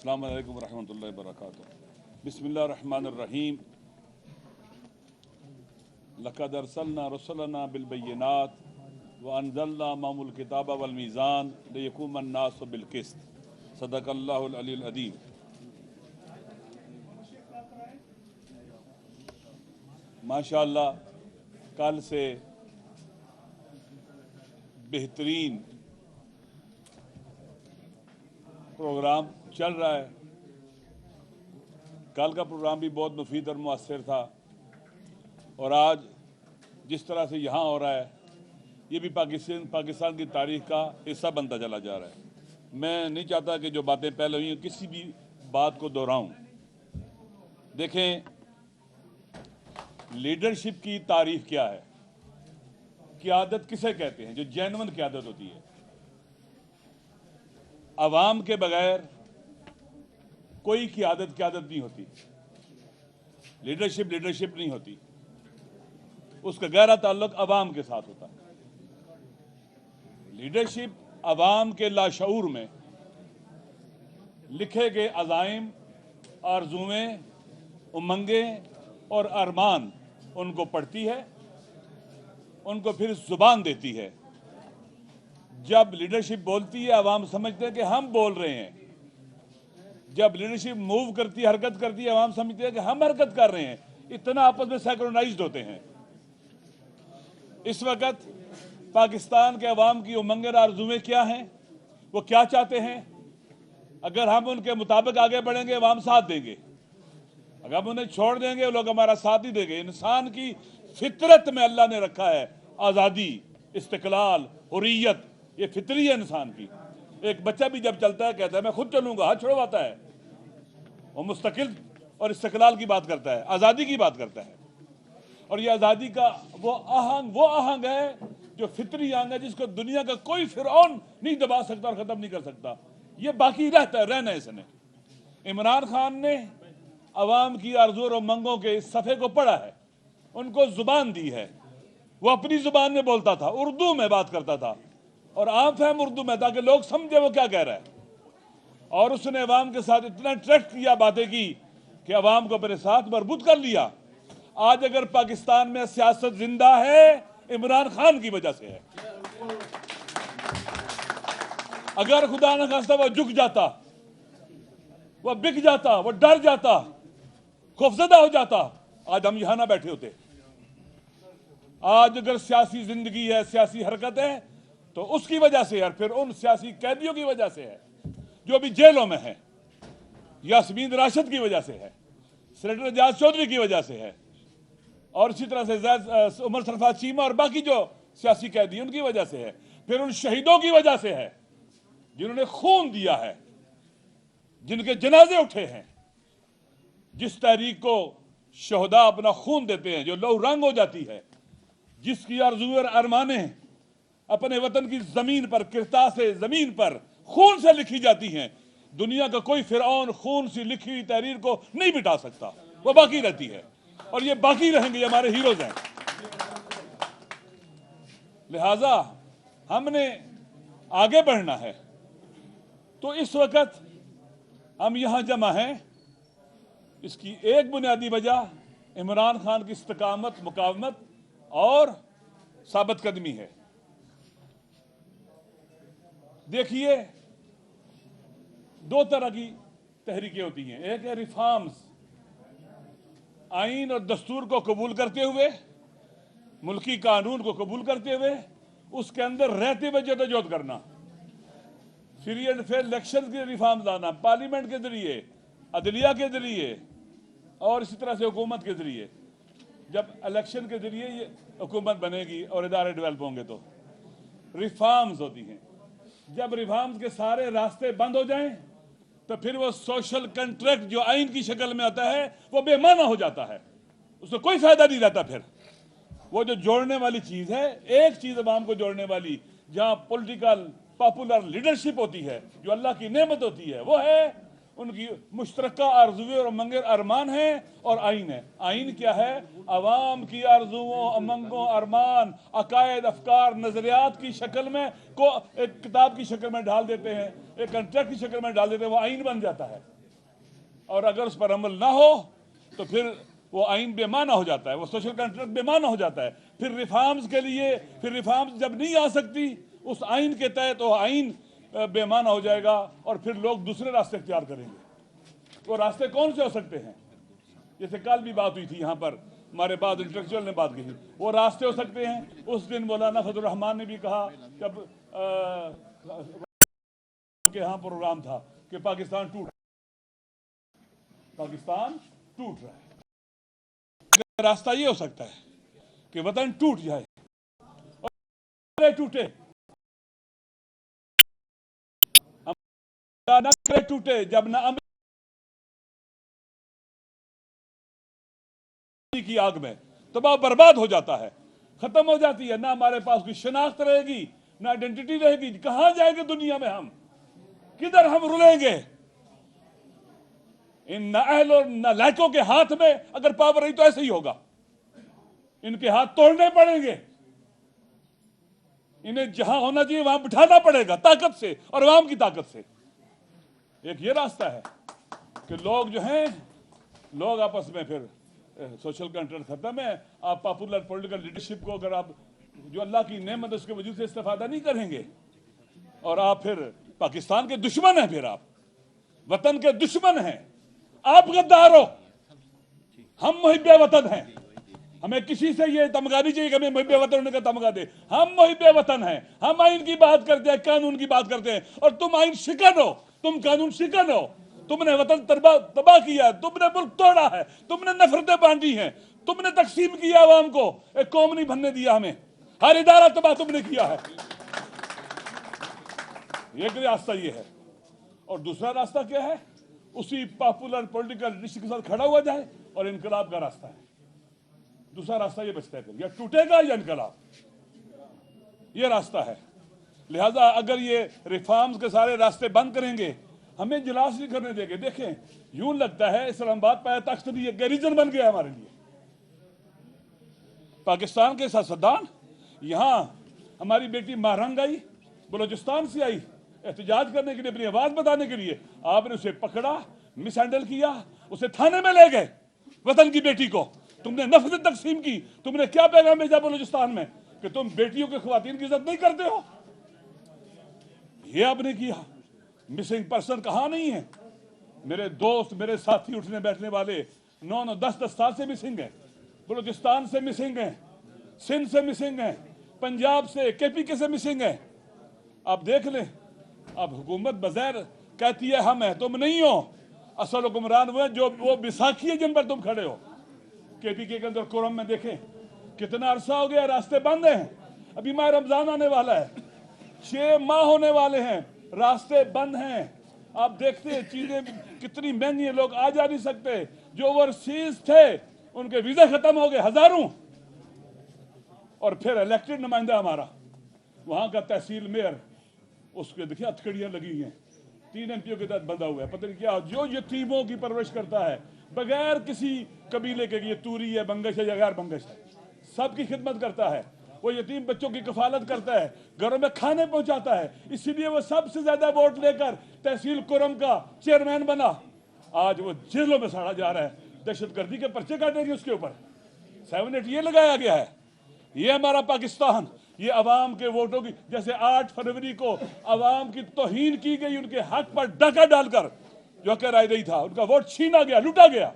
अस्सलामु अलैकुम रहमतुल्लाहि वबरकातुहू। बिस्मिल्लाहिर्रहमानिर्रहीम। लक़द अरसलना रुसलना बिलबय्यिनात व अंज़लना मअहुल किताब वल मीज़ान लियक़ूमन नासु बिलक़िस्त। सदक़ल्लाहुल अलीयुल अज़ीम। माशाअल्लाह कल से बेहतरीन प्रोग्राम चल रहा है। कल का प्रोग्राम भी बहुत मुफीद और मुअस्सिर था, और आज जिस तरह से यहाँ हो रहा है ये भी पाकिस्तान की तारीख का हिस्सा बनता चला जा रहा है। मैं नहीं चाहता कि जो बातें पहले हुई हैं किसी भी बात को दोहराऊं। देखें, लीडरशिप की तारीफ क्या है, क़यादत किसे कहते हैं, जो जेन्युइन क़यादत होती है। अवाम के बगैर कोई क़यादत नहीं होती, लीडरशिप नहीं होती। उसका गहरा ताल्लुक अवाम के साथ होता है। लीडरशिप अवाम के लाशऊर में लिखे गए अज़ाइम, आरज़ुएं, उमंगें और अरमान उनको पढ़ती है, उनको फिर जुबान देती है। जब लीडरशिप बोलती है अवाम समझते हैं कि हम बोल रहे हैं। जब लीडरशिप मूव करती है, हरकत करती है, अवाम समझते हैं कि हम हरकत कर रहे हैं। इतना आपस में सिंक्रोनाइज्ड होते हैं। इस वक्त पाकिस्तान के अवाम की उमंग और आरज़ुएं क्या हैं, वो क्या चाहते हैं। अगर हम उनके मुताबिक आगे बढ़ेंगे अवाम साथ देंगे, अगर हम उन्हें छोड़ देंगे वो लोग हमारा साथ ही देंगे। इंसान की फितरत में अल्लाह ने रखा है आज़ादी, इस्तिक़लाल, हुर्रियत। ये फितरी है इंसान की। एक बच्चा भी जब चलता है कहता है मैं खुद चलूंगा, हाथ छुड़वाता है। वो मुस्तकिल और इस्तिक़लाल की बात करता है, आज़ादी की बात करता है। और ये आज़ादी का वो आहंग है जो फितरी आहंग है, जिसको दुनिया का कोई फिरौन नहीं दबा सकता और ख़त्म नहीं कर सकता। ये बाकी रहता है, रहना है इसने। इमरान खान ने अवाम की आरज़ू और उमंगों के इस सफ़े को पढ़ा है, उनको ज़ुबान दी है। वो अपनी ज़ुबान में बोलता था, उर्दू में बात करता था, और आम फहम उर्दू में, ताकि लोग समझे वो क्या कह रहा है। और उसने अवाम के साथ इतना इंटरेक्ट किया, बातें की कि अवाम को अपने साथ मरबूत कर लिया। आज अगर पाकिस्तान में सियासत जिंदा है, इमरान खान की वजह से है। अगर खुदा न खास्ता वो झुक जाता, वो बिक जाता, वो डर जाता, खौफजदा हो जाता, आज हम यहां ना बैठे होते। आज अगर सियासी जिंदगी है, सियासी हरकत है, तो उसकी वजह से है, फिर उन सियासी कैदियों की वजह से है जो अभी जेलों में है। यास्मीन राशिद की वजह से है, सेनेटर एजाज चौधरी की वजह से है, और इसी तरह से उमर सरफराज चीमा और बाकी जो सियासी कैदी उनकी वजह से है। फिर उन शहीदों की वजह से है जिन्होंने खून दिया है, जिनके जनाजे उठे हैं। जिस तहरीक को शहदा अपना खून देते हैं, जो लहू रंग हो जाती है, जिसकी आरज़ू और अरमाने अपने वतन की जमीन पर, किरता से जमीन पर खून से लिखी जाती हैं, दुनिया का कोई फिरौन खून से लिखी हुई तहरीर को नहीं मिटा सकता। वो बाकी रहती है, और ये बाकी रहेंगे, ये हमारे हीरोज हैं। लिहाजा हमने आगे बढ़ना है। तो इस वक्त हम यहां जमा हैं, इसकी एक बुनियादी वजह इमरान खान की इस्तिकामत, मुकावमत और साबित कदमी है। देखिए, दो तरह की तहरीकें होती हैं। एक है रिफॉर्म्स, आइन और दस्तूर को कबूल करते हुए, मुल्की कानून को कबूल करते हुए, उसके अंदर रहते हुए जदोजहद करना। फ्री एंड फेयर इलेक्शन के रिफॉर्म्स लाना, पार्लियामेंट के जरिए, अदलिया के जरिए, और इसी तरह से हुकूमत के जरिए। जब इलेक्शन के जरिए ये हुकूमत बनेगी और इदारे डेवलप होंगे तो रिफॉर्म्स होती हैं। जब रिफॉर्म्स के सारे रास्ते बंद हो जाएं, तो फिर वो सोशल कंट्रैक्ट जो आइन की शक्ल में आता है वो बेमाना हो जाता है, उससे कोई फायदा नहीं रहता। फिर वो जो जोड़ने वाली चीज है, एक चीज अवाम को जोड़ने वाली, जहां पॉलिटिकल पॉपुलर लीडरशिप होती है, जो अल्लाह की नेमत होती है, वो है ان کی مشترکہ آرزویں اور امنگیں ارمان ہیں اور آئین ہے۔ آئین کیا ہے؟ عوام کی آرزوؤں، امنگوں، ارمان، عقائد، افکار، نظریات کی شکل میں کو ایک کتاب کی شکل میں ڈال دیتے ہیں، ایک کنٹریکٹ کی شکل میں ڈال دیتے ہیں، وہ آئین بن جاتا ہے۔ اور اگر اس پر عمل نہ ہو تو پھر وہ آئین بے معنی ہو جاتا ہے، وہ سوشل کنٹریکٹ بے معنی ہو جاتا ہے۔ پھر ریفارمز کے لیے، پھر ریفارمز جب نہیں آ سکتی اس آئین کے تحت، وہ آئین بے معنی ہو جائے گا اور پھر لوگ دوسرے راستے اختیار کریں گے۔ وہ راستے کون سے ہو سکتے ہیں؟ جیسے کل بھی بات ہوئی تھی یہاں پر، ہمارے بعد انٹلیکچوئل نے بات کی تھی، وہ راستے ہو سکتے ہیں۔ اس دن مولانا فضل الرحمان نے بھی کہا، جب کہ یہاں پروگرام تھا کہ پاکستان ٹوٹ رہا ہے۔ راستہ یہ ہو سکتا ہے کہ وطن ٹوٹ جائے اور ٹوٹے، نہ ٹوٹے جب نہ کی آگ میں تباہ برباد ہو جاتا ہے، ختم ہو جاتی ہے، نہ ہمارے پاس کوئی شناخت رہے گی، نہ آئیڈینٹی رہے گی۔ کہاں جائیں گے دنیا میں؟ ہم کدھر ہم رلیں گے؟ ان نااہل اور نالائقوں کے ہاتھ میں اگر پاور رہی تو ایسے ہی ہوگا، ان کے ہاتھ توڑنے پڑیں گے، انہیں جہاں ہونا چاہیے وہاں بٹھانا پڑے گا، طاقت سے اور عوام کی طاقت سے۔ ایک یہ راستہ ہے کہ لوگ جو ہیں، لوگ آپس میں پھر سوشل کنٹریکٹ ختم ہے۔ آپ پاپولر پولیٹیکل لیڈرشپ کو اگر آپ جو اللہ کی نعمت اس کے وجود سے استفادہ نہیں کریں گے، اور آپ پھر پاکستان کے دشمن ہیں، پھر آپ وطن کے دشمن ہیں، آپ غدار ہو۔ ہم محب وطن ہیں، ہمیں کسی سے یہ تمغہ نہیں چاہیے کہ ہمیں محب وطن ہونے کا تمغہ دے۔ ہم محب وطن ہیں، ہم آئین کی بات کرتے ہیں، قانون کی بات کرتے ہیں، اور تم آئین شکن ہو، تم قانون شکن ہو۔ تم نے وطن تباہ کیا ہے، تم نے ملک توڑا ہے، تم نے نفرتیں بانٹی ہیں، تم نے تقسیم کیا عوام کو، ایک قوم نہیں بننے دیا ہمیں، ہر ادارہ تباہ تم نے کیا ہے۔ ایک راستہ یہ ہے، اور دوسرا راستہ کیا ہے؟ اسی پاپولر پولیٹیکل لیڈرشپ کے ساتھ کھڑا ہوا جائے، اور انقلاب کا راستہ ہے۔ دوسرا راستہ یہ بچتا ہے، پھر یا ٹوٹے گا یا انقلاب، یہ راستہ ہے۔ لہذا اگر یہ ریفارمز کے سارے راستے بند کریں گے، ہمیں جلاس نہیں کرنے دیں گے۔ دیکھیں، یوں لگتا ہے اسلام آباد پایا تخت بھی ایک گیریزن بن گیا ہمارے لیے۔ پاکستان کے سیاستدان، یہاں ہماری بیٹی مہرنگ آئی، بلوچستان سے آئی احتجاج کرنے کے لیے، اپنی آواز بتانے کے لیے، آپ نے اسے پکڑا، مس ہینڈل کیا، اسے تھانے میں لے گئے۔ وطن کی بیٹی کو تم نے نفرت تقسیم کی۔ تم نے کیا پیغام بھیجا بلوچستان میں کہ تم بیٹیوں کے، خواتین کی عزت نہیں کرتے ہو؟ یہ آپ نے کیا۔ مسنگ پرسن کہاں نہیں ہے؟ میرے دوست، میرے ساتھی اٹھنے بیٹھنے والے 9 10 سال سے مسنگ ہیں، بلوچستان سے مسنگ ہیں، سندھ سے مسنگ ہیں، پنجاب سے، KPK سے مسنگ ہیں۔ آپ دیکھ لیں، اب حکومت بظاہر کہتی ہے ہم ہیں، تم نہیں ہو۔ اصل حکمران وہ ہیں جو وہ بیساکھی ہے جن پر تم کھڑے ہو۔ KPK کے اندر کورم میں دیکھیں کتنا عرصہ ہو گیا، راستے بند ہیں۔ ابھی ماہ رمضان آنے والا ہے، 6 ماہ ہونے والے ہیں، راستے بند ہیں۔ آپ دیکھتے ہیں چیزیں کتنی مہنگی ہیں، لوگ آ جا نہیں سکتے۔ جو اوورسیز تھے ان کے ویزا ختم ہو گئے، ہزاروں۔ اور پھر الیکٹڈ نمائندہ ہمارا، وہاں کا تحصیل میئر، اس کے دیکھیں ہتھکڑیاں لگی ہیں، 3 MPوں کے تحت بندھا ہوا ہے، پتہ نہیں کیا، جو یتیموں کی پرورش کرتا ہے بغیر کسی قبیلے کے، یہ توری ہے، بنگش ہے یا غیر بنگش ہے، سب کی خدمت کرتا ہے، وہ یتیم بچوں کی کفالت کرتا ہے، گھروں میں کھانے پہنچاتا ہے۔ اسی لیے وہ سب سے زیادہ ووٹ لے کر تحصیل کرم کا چیئرمین بنا۔ آج وہ جیلوں میں سڑا جا رہا ہے، دہشت گردی کے پرچے کاٹیں گے اس کے اوپر، 7-8 یہ لگایا گیا ہے۔ یہ ہمارا پاکستان، یہ عوام کے ووٹوں کی، جیسے 8 فروری کو عوام کی توہین کی گئی، ان کے حق پر ڈاکہ ڈال کر، جو کہ رائے نہیں تھا، ان کا ووٹ چھینا گیا، لوٹا گیا،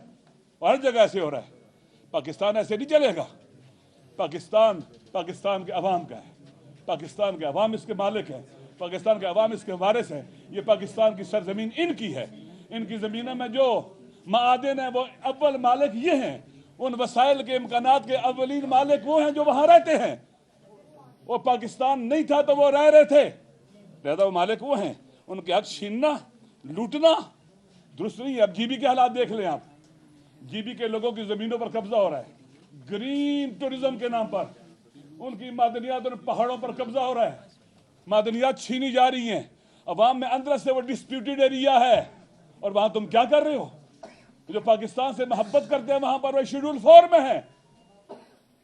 ہر جگہ ایسے ہو رہا ہے۔ پاکستان ایسے نہیں چلے گا۔ پاکستان کے عوام کا ہے، پاکستان کے عوام اس کے مالک ہیں، پاکستان کے عوام اس کے وارث ہیں۔ یہ پاکستان کی سرزمین ان کی ہے، ان کی زمینوں میں جو معادن ہیں وہ اول مالک یہ ہیں، ان وسائل کے امکانات کے اولین مالک وہ ہیں جو وہاں رہتے ہیں۔ وہ پاکستان نہیں تھا تو وہ رہ رہے تھے، لہذا وہ مالک وہ ہیں، ان کے حق چھیننا، لوٹنا درست نہیں ہے۔ اب GB کے حالات دیکھ لیں آپ، GB کے لوگوں کی زمینوں پر قبضہ ہو رہا ہے، گرین ٹورزم کے نام پر ان کی معدنیات اور پہاڑوں پر قبضہ ہو رہا ہے، معدنیات چھینی جا رہی ہیں، عوام میں اندر سے وہ ڈسپیوٹڈ ایریا ہے، और वहां तुम क्या कर रहे हो? जो पाकिस्तान से मोहब्बत करते हैं वहां पर वो शेड्यूल 4 में है,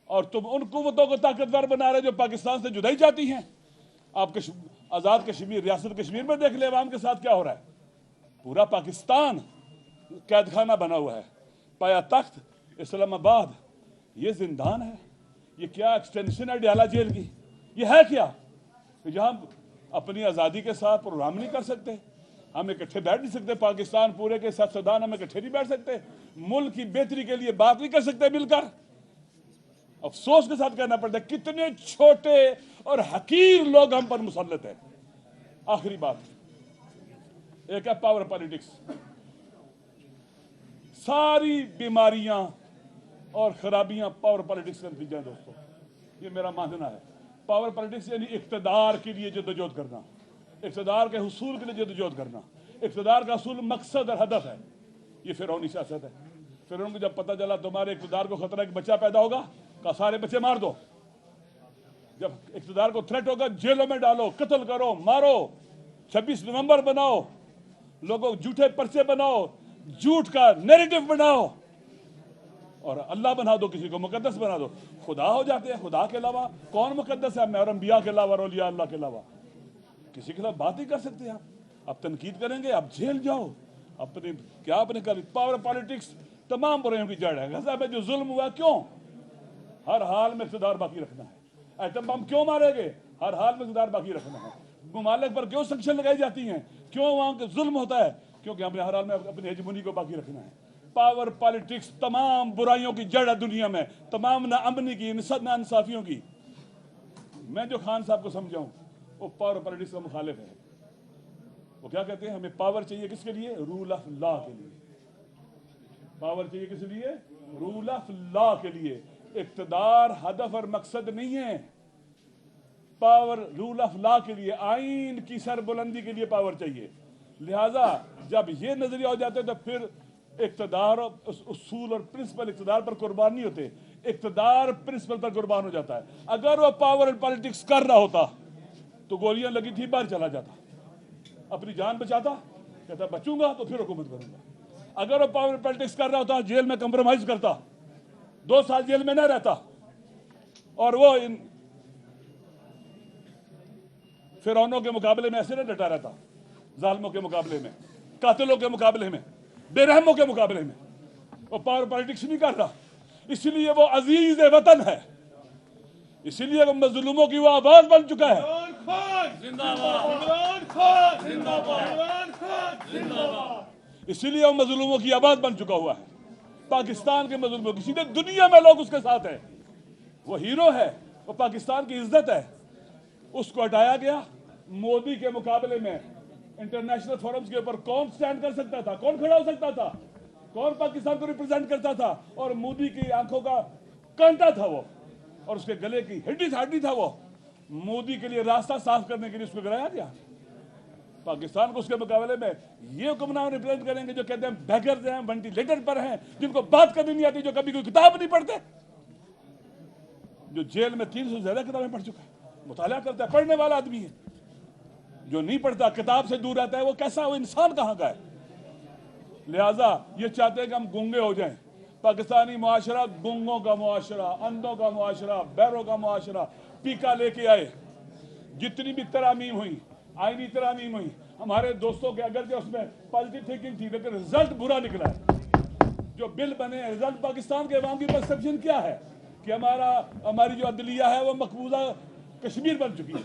और तुम उन कुव्वतों को ताकतवर बना रहे जो पाकिस्तान से जुदाई चाहती हैं। आप आज़ाद कश्मीर, रियासत कश्मीर में देख ले अवाम के साथ क्या हो रहा है। पूरा पाकिस्तान कैदखाना बना हुआ है। पाया तख्त इस्लामाबाद ये जिंदान है। ये क्या एक्सटेंशन है डियाला जेल की? ये है क्या कि जहां अपनी आज़ादी के साथ प्रोग्राम नहीं कर सकते, हम इकट्ठे बैठ नहीं सकते, पाकिस्तान पूरे के सियासतदान हम इकट्ठे नहीं बैठ सकते, मुल्क की बेहतरी के लिए बात नहीं कर सकते मिलकर। अफसोस के साथ कहना पड़ता है कितने छोटे और हकीर लोग हम पर मुसल्लत है। आखिरी बात, एक है पावर पॉलिटिक्स। सारी बीमारियां और खराबियां पावर पॉलिटिक्स का नतीजा है दोस्तों, ये मेरा मानना है। पावर पॉलिटिक्स यानी इख्तिदार के लिए जद्दोजहद करना, इख्तिदार के हुसूल के लिए जद्दोजहद करना। इख्तिदार का असूल मकसद और हदफ है। ये फिरौनी सियासत है। फिरौन को जब पता चला तुम्हारे इख्तिदार को खतरा कि बच्चा पैदा होगा, का सारे बच्चे मार दो। जब इख्तिदार को थ्रेट होगा जेलों में डालो, कत्ल करो, मारो, 26 नवंबर बनाओ, लोगों झूठे पर्चे बनाओ, झूठ का नैरेटिव बनाओ और अल्लाह बना दो, किसी को मुकद्दस बना दो। खुदा हो जाते हैं। खुदा के अलावा कौन मुकद्दस है? और अंबिया के अलावा, औलिया अल्लाह के अलावा किसी के खिलाफ बात नहीं कर सकते आप तनकीद करेंगे, आप जेल जाओ, अपने क्या अपने कर। पावर पॉलिटिक्स तमाम बुराइयों की जड़ है। गजा में जो जुल्म हुआ, क्यों? हर हाल में इक़्तिदार बाकी रखना है। एटम बम क्यों मारेंगे? हर हाल में इक़्तिदार बाकी रखना है। ममालिक पर क्यों सैंक्शन लगाई जाती हैं? क्यों वहां के जुल्म होता है? क्योंकि हमने हर हाल में अपनी हेजमोनी को बाकी रखना है। पावर पॉलिटिक्स तमाम बुराइयों की जड़ है दुनिया में, तमाम नाअमनी की, नाइंसाफियों की। मैं जो खान साहब को समझाऊं वो पावर पॉलिटिक्स का मुखालिफ है। वो क्या कहते हैं? हमें पावर चाहिए किसके लिए? रूल ऑफ लॉ के लिए। पावर चाहिए किस लिए? रूल ऑफ लॉ के लिए। इक़्तिदार हदफ और मकसद नहीं है। पावर रूल ऑफ लॉ के लिए, आईन की सरबुलंदी के लिए पावर चाहिए। लिहाजा जब ये नजरिया हो जाते तो फिर इक़्तिदार उसूल और प्रिंसिपल इक़्तिदार पर कुर्बान नहीं होते, इक़्तिदार प्रिंसिपल पर कुर्बान हो जाता है। अगर वो पावर एंड पॉलिटिक्स कर रहा होता तो गोलियां लगी थी बाहर चला जाता, अपनी जान बचाता, कहता बचूंगा तो फिर हुकूमत करूंगा। अगर वो पावर एंड पॉलिटिक्स कर रहा होता जेल में कंप्रोमाइज करता, 2 साल जेल में न रहता और वो इन फिरौनों के मुकाबले में ऐसे न डटा रहता, जालिमों के मुकाबले में, कातिलों के मुकाबले में, बेरहमों के मुकाबले में। वो पावर पॉलिटिक्स नहीं कर रहा, इसलिए वो अजीज वतन है, इसीलिए वो मजलूमों की वो आवाज बन चुका है। इसीलिए वो मजलूमों की आवाज बन चुका हुआ है। पाकिस्तान के मजलूमों की, सीधे दुनिया में लोग उसके साथ हैं। वो हीरो है, वो पाकिस्तान की इज्जत है। उसको हटाया गया। मोदी के मुकाबले में इंटरनेशनल फोरम्स के ऊपर कौन स्टैंड कर सकता था? कौन खड़ा हो सकता था? कौन पाकिस्तान को रिप्रेजेंट करता था? और मोदी की आंखों का कांटा था वो, और उसके गले की हड्डी था वो। मोदी के लिए रास्ता साफ करने के लिए उसको गिराया गया। पाकिस्तान को उसके मुकाबले में ये हुक्मरान रिप्रेजेंट करेंगे जो कहते हैं बैगर्स हैं, वेंटिलेटर पर हैं, जिनको बात करनी नहीं आती, जो कभी कोई किताब नहीं पढ़ते, जो जेल में 300 से ज्यादा किताबें पढ़ चुका है, मुताला करता है, पढ़ने वाला आदमी है। जो नहीं पढ़ता, किताब से दूर रहता है, वो कैसा, वो इंसान कहाँ का है? लिहाजा ये चाहते हैं कि हम गूंगे हो जाएं। पाकिस्तानी मुआशरा गूंगों का मुआशरा, अंधों का मुआशरा, बैरों का मुआशरा पीका लेके आए। जितनी भी तरामीम हुई, आईनी तरामीम हुई, हमारे दोस्तों के अगर जो उसमें पॉजिटिव थिंकिंग थी, लेकिन रिजल्ट बुरा निकला है। जो बिल बने, रिजल्ट पाकिस्तान के अवाम की परसेप्शन क्या है कि हमारी जो अदलिया है वो मकबूजा कश्मीर बन चुकी है।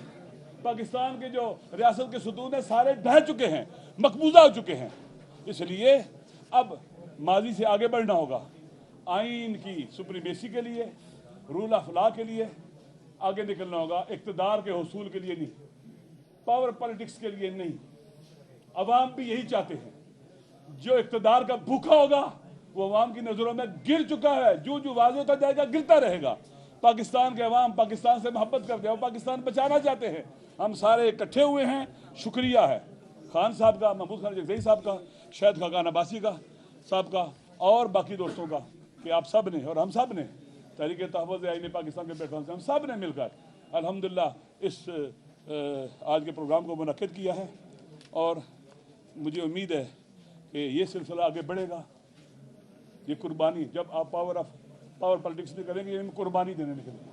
पाकिस्तान के जो रियासत के सुतून है सारे ढह चुके हैं, मकबूजा हो चुके हैं। इसलिए अब माजी से आगे बढ़ना होगा। आइन की सुप्रीमेसी के लिए, रूल ऑफ लॉ के लिए आगे निकलना होगा, इक़्तिदार के हुसूल के लिए नहीं, पावर पॉलिटिक्स के लिए नहीं। अवाम भी यही चाहते हैं। जो इक़्तिदार का भूखा होगा वो अवाम की नजरों में गिर चुका है, जो जो वाज़ेह होता जाएगा गिरता रहेगा। पाकिस्तान के अवाम पाकिस्तान से मोहब्बत करते हैं और पाकिस्तान बचाना चाहते हैं। हम सारे इकट्ठे हुए हैं। शुक्रिया है खान साहब का, महमूद खान जगज़ई साहब का, शाहिद खाकान अब्बासी का साहब का और बाकी दोस्तों का कि आप सब ने और हम सब ने तहरीक तहफ़्फ़ुज़ आईन पाकिस्तान के प्लेटफॉर्म से हम सब ने मिलकर अल्हम्दुलिल्लाह इस आज के प्रोग्राम को मुनक्किद किया है। और मुझे उम्मीद है کہ یہ سلسلہ آگے بڑھے گا. یہ قربانی, جب آپ پاور پالیٹکس نہیں کریں گے, ہم قربانی دینے نکلیں گے,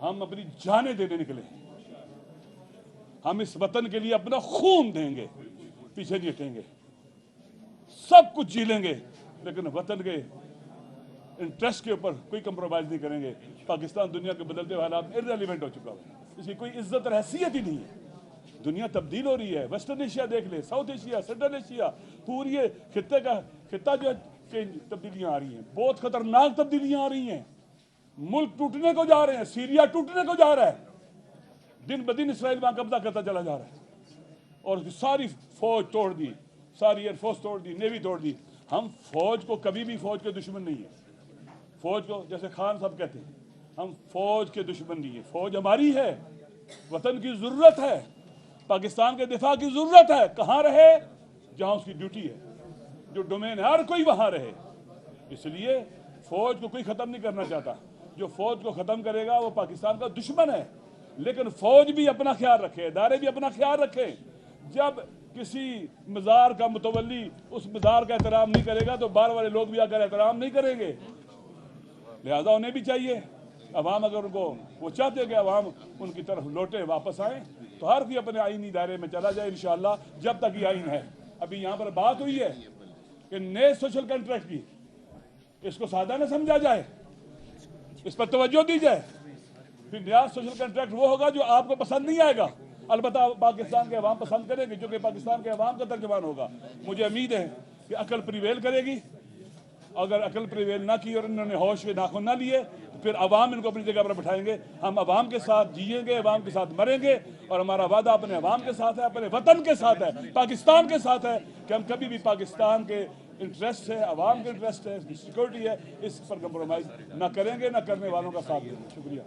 ہم اپنی جانیں دینے نکلیں, ہم اس وطن کے لیے اپنا خون دیں گے, پیچھے نہیں ہٹیں گے, سب کچھ جی لیں گے, لیکن وطن کے انٹرسٹ کے اوپر کوئی کمپرومائز نہیں کریں گے. پاکستان دنیا کے بدلتے حالات میں ارریلیونٹ ہو چکا ہے, اس کی کوئی عزت اور حیثیت ہی نہیں ہے. دنیا تبدیل ہو رہی ہے, ویسٹرن ایشیا دیکھ لیں, ساؤتھ ایشیا, سینٹرل ایشیا, پوری خطہ جو ہے تبدیلیاں آ رہی ہیں, بہت خطرناک تبدیلیاں آ رہی ہیں. ملک ٹوٹنے کو جا رہے ہیں, سیریا ٹوٹنے کو جا رہا ہے, دن بدن اسرائیل وہاں قبضہ کرتا چلا جا رہا ہے, اور ساری فوج توڑ دی, ساری ایئر فورس توڑ دی, نیوی توڑ دی. ہم فوج کو کبھی بھی فوج کے دشمن نہیں ہیں. فوج کو جیسے خان صاحب کہتے ہیں, ہم فوج کے دشمن نہیں ہیں. فوج ہماری ہے, وطن کی ضرورت ہے, پاکستان کے دفاع کی ضرورت ہے. کہاں رہے؟ جہاں اس کی ڈیوٹی ہے, جو ڈومین ہے, ہر کوئی وہاں رہے. اس لیے فوج کو کوئی ختم نہیں کرنا چاہتا. جو فوج کو ختم کرے گا وہ پاکستان کا دشمن ہے. لیکن فوج بھی اپنا خیال رکھے, ادارے بھی اپنا خیال رکھیں. جب کسی مزار کا متولی اس مزار کا احترام نہیں کرے گا تو باہر والے لوگ بھی آ کر احترام نہیں کریں گے. لہذا انہیں بھی چاہیے, عوام اگر ان کو وہ چاہتے کہ عوام ان کی طرف لوٹے, واپس آئیں, تو ہر کوئی اپنے آئینی ادارے میں چلا جائے انشاءاللہ, جب تک یہ آئین ہے. ابھی یہاں پر بات ہوئی ہے کہ نئے سوشل کنٹریکٹ کی, اس کو سادہ نہ سمجھا جائے, اس پر توجہ دی جائے. پھر نیا سوشل کنٹریکٹ وہ ہوگا جو آپ کو پسند نہیں آئے گا, البتہ پاکستان کے عوام پسند کرے گی, جو کہ پاکستان کے عوام کا ترجمان ہوگا. مجھے امید ہے کہ عقل پریویل کرے گی. اگر عقل پریویل نہ کی اور انہوں نے ہوش کے ناخن نہ لیے, تو پھر عوام ان کو اپنی جگہ پر بٹھائیں گے. ہم عوام کے ساتھ جیئیں گے, عوام کے ساتھ مریں گے, اور ہمارا وعدہ اپنے عوام کے ساتھ ہے, اپنے وطن کے ساتھ ہے, پاکستان کے ساتھ ہے, کہ ہم کبھی بھی پاکستان کے انٹرسٹ ہے, عوام کے انٹرسٹ ہے, سیکورٹی ہے, اس پر کمپرومائز نہ کریں گے, نہ کرنے والوں کا ساتھ دیں گے. شکریہ.